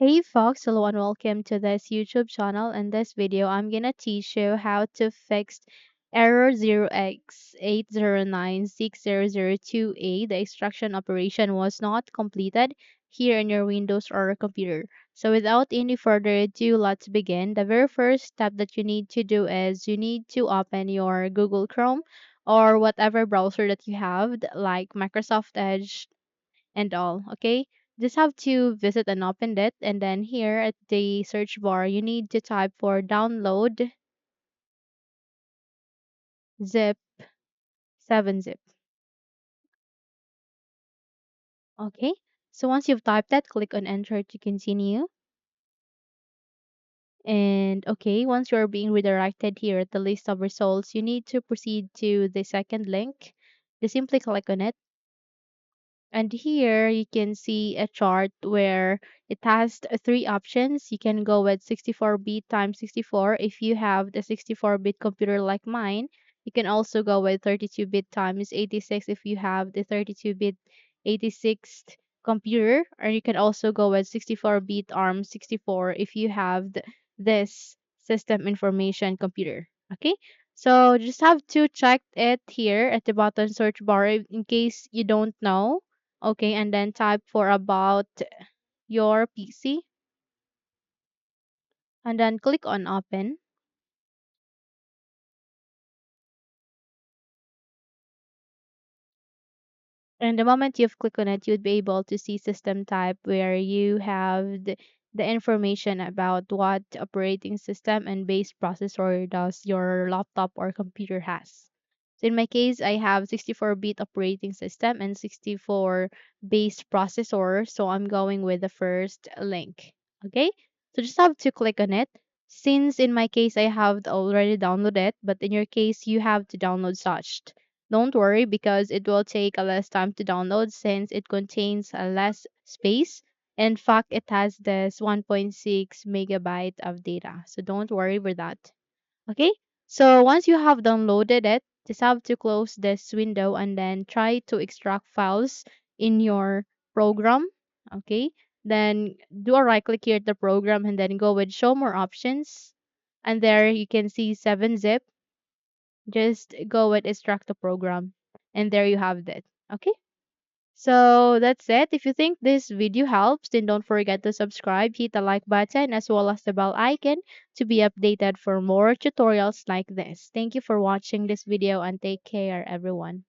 Hey folks, hello and welcome to this YouTube channel. In this video, I'm gonna teach you how to fix error 0x8096002A. The extraction operation was not completed here in your Windows or computer. So without any further ado, let's begin. The very first step that you need to do is you need to open your Google Chrome or whatever browser that you have, like Microsoft Edge and all. Okay, just have to visit and open it, and then here at the search bar you need to type for download zip 7-zip. Okay, so once you've typed that, click on enter to continue. And okay, once you're being redirected here at the list of results, you need to proceed to the second link. Just simply click on it. And here you can see a chart where it has three options. You can go with 64-bit times 64 if you have the 64-bit computer like mine. You can also go with 32-bit times 86 if you have the 32-bit 86 computer. Or you can also go with 64-bit ARM 64 if you have this system information computer. Okay, so just have to check it here at the bottom search bar in case you don't know. Okay, and then type for about your PC and then click on open. And the moment you've clicked on it, you'd be able to see system type where you have the information about what operating system and base processor does your laptop or computer has. So in my case, I have 64-bit operating system and 64 base processor. So I'm going with the first link. Okay, so just have to click on it. Since in my case, I have already downloaded it, but in your case, you have to download such. Don't worry because it will take a less time to download since it contains a less space. In fact, it has this 1.6 megabyte of data. So don't worry about that. Okay? So once you have downloaded it, just have to close this window and then try to extract files in your program. Okay? Then do a right click here at the program and then go with show more options. And there you can see 7-zip. Just go with extract the program, and there you have it. Okay, so that's it. If you think this video helps, then don't forget to subscribe, hit the like button as well as the bell icon to be updated for more tutorials like this. Thank you for watching this video and take care everyone.